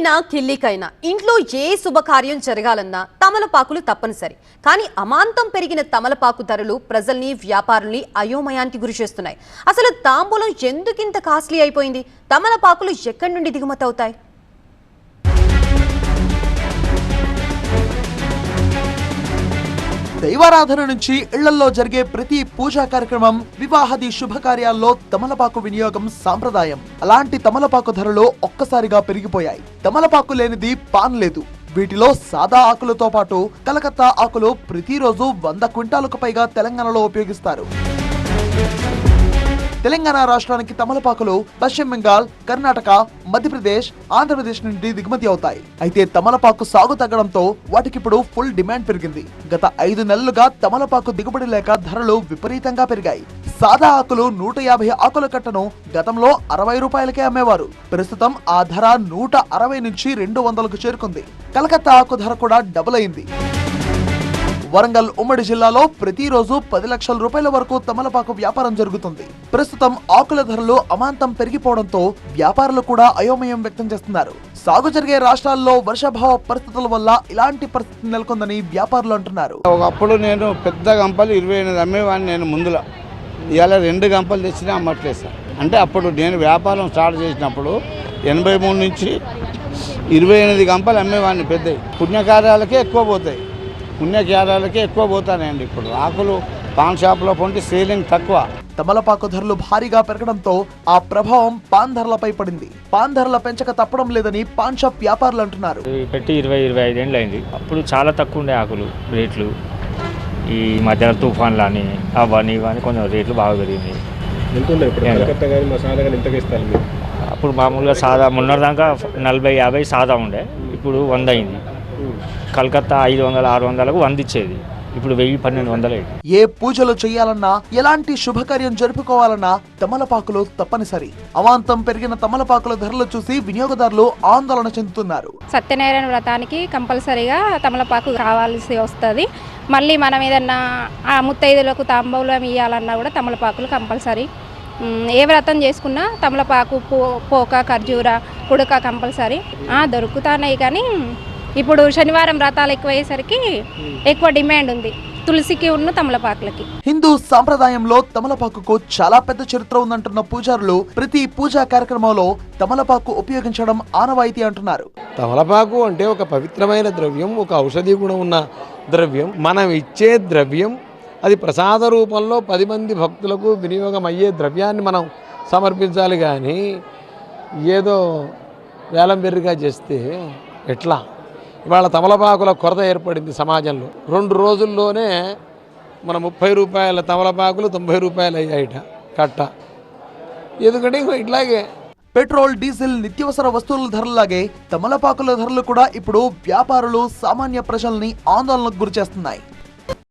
పెళ్లికైనా కిల్లికైనా ఇంట్లో ఏ శుభకార్యం జరగాలన్నా తమలపాకులు తప్పనిసరి. కానీ అమాంతం పెరిగిన తమలపాకు ధరలు ప్రజల్ని వ్యాపారుల్ని అయోమయానికి గురిచేస్తున్నాయి. అసలు తాంబూలం ఎందుకింత కాస్ట్లీ అయిపోయింది? తమలపాకులు ఎక్కడి నుండి దిగుమతి అవుతాయి? దైవారాధన నుంచి ఇళ్లలో జరిగే ప్రతి పూజా కార్యక్రమం, వివాహాది శుభకార్యాల్లో తమలపాకు వినియోగం సాంప్రదాయం. అలాంటి తమలపాకు ధరలు ఒక్కసారిగా పెరిగిపోయాయి. తమలపాకు లేనిది పాన్ లేదు. వీటిలో సాదా ఆకులతో పాటు కలకత్తా ఆకులు ప్రతిరోజు 100 క్వింటాలకు పైగా తెలంగాణలో ఉపయోగిస్తారు. తెలంగాణ రాష్ట్రానికి తమలపాకులు పశ్చిమ బెంగాల్, కర్ణాటక, మధ్యప్రదేశ్, ఆంధ్రప్రదేశ్ నుండి దిగుమతి అవుతాయి. అయితే తమలపాకు సాగు తగ్గడంతో వాటికిప్పుడు ఫుల్ డిమాండ్ పెరిగింది. గత 5 నెలలుగా తమలపాకు దిగుబడి లేక ధరలు విపరీతంగా పెరిగాయి. సాదా ఆకులు 150 ఆకుల కట్టను గతంలో 60 రూపాయలకే అమ్మేవారు. ప్రస్తుతం ఆ ధర 160 నుంచి 200కు చేరుకుంది. కలకత్తా ఆకు ధర కూడా డబుల్ అయింది. వరంగల్ ఉమ్మడి జిల్లాలో ప్రతిరోజు 10 లక్షల రూపాయల వరకు తమలపాకు వ్యాపారం జరుగుతుంది. ప్రస్తుతం ఆకుల ధరలు అమాంతం పెరిగిపోవడంతో వ్యాపారులు కూడా అయోమయం వ్యక్తం చేస్తున్నారు. సాగు జరిగే రాష్ట్రాల్లో వర్షాభావ పరిస్థితుల వల్ల ఇలాంటి పరిస్థితి నెలకొందని వ్యాపారులు అంటున్నారు. ఒకప్పుడు నేను పెద్ద గంపలు 28 అమ్మేవాడిని. నేను ముందులో ఇవాళ 2 గంపలు తెచ్చినా అమ్మట్లేదు సార్. అంటే అప్పుడు నేను వ్యాపారం స్టార్ట్ చేసినప్పుడు 83 నుంచి 28 గంపలు అమ్మేవాడిని. పెద్దవి పుణ్యకార్యాలకే ఎక్కువ పోతాయి. పుణ్యకార్యాలకే ఎక్కువ పోతానండి. ఇప్పుడు ఆకులు పాన్ షాప్లో పొంటి సేలింగ్ తక్కువ. తమలపాకు ధరలు భారీగా పెరగడంతో ఆ ప్రభావం పాన్ ధరలపై పడింది. పాన్ ధరల పెంచక తప్పడం లేదని పాన్ షాప్ వ్యాపారులు అంటున్నారు. పెట్టి 20-25 ఏళ్ళు అయింది. అప్పుడు చాలా తక్కువ ఉండే ఆకులు రేట్లు. ఈ మధ్యలో తుఫాన్లు అని అవన్నీ ఇవన్నీ కొంచెం రేట్లు బాగా పెరిగింది. అప్పుడు మామూలుగా సాదా మొన్నటిదాకా 40-50 సాదా ఉండే, ఇప్పుడు 100 అయింది. కలకత్తా 500-600లకు 100 ఇచ్చేది, ఇప్పుడు 1000-1200 అయింది. ఏ పూజలు చేయాలన్నా, ఎలాంటి శుభకార్యం జరుపుకోవాలన్నా తమలపాకులు తప్పనిసరి. అవాంతం పెరిగిన తమలపాకుల ధరలు చూసి వినియోగదారులు ఆందోళన చెందుతున్నారు. సత్యనారాయణ వ్రతానికి కంపల్సరీగా తమలపాకు కావాల్సి వస్తుంది. మళ్ళీ మనం ఏదన్నా ఆ ముత్తైదులకు తాంబూలం ఇవ్వాలన్నా కూడా తమలపాకులు కంపల్సరీ. ఏ వ్రతం చేసుకున్నా తమలపాకు, పోక, ఖర్జూర, కుడక కంపల్సరీ దొరుకుతున్నాయి. కానీ ఇప్పుడు శనివారం వ్రతాలు ఎక్కువయ్యేసరికి ఎక్కువ డిమాండ్ ఉంది తులసికి ఉన్న తమలపాకులకి. హిందూ సాంప్రదాయంలో తమలపాకుకు చాలా పెద్ద చరిత్ర ఉందంటున్న పూజారులు ప్రతి పూజా కార్యక్రమంలో తమలపాకు ఉపయోగించడం ఆనవాయితీ అంటున్నారు. తమలపాకు అంటే ఒక పవిత్రమైన ద్రవ్యం, ఒక ఔషధి గుణం ఉన్న ద్రవ్యం. మనం ఇచ్చే ద్రవ్యం అది ప్రసాద రూపంలో 10 మంది భక్తులకు వినియోగం అయ్యే ద్రవ్యాన్ని మనం సమర్పించాలి. కానీ ఏదో వేలం బెర్రిగా చేస్తే ఎట్లా? ఇవాళ తమలపాకుల కొరత ఏర్పడింది సమాజంలో. 2 రోజుల్లోనే మన 30 రూపాయల తమలపాకులు 90 రూపాయలు అయ్యాయిట కట్ట. ఎందుకంటే ఇట్లాగే పెట్రోల్, డీజిల్, నిత్యవసర వస్తువుల ధరలాగే తమలపాకుల ధరలు కూడా ఇప్పుడు వ్యాపారులు, సామాన్య ప్రజల్ని ఆందోళనకు గురిచేస్తున్నాయి.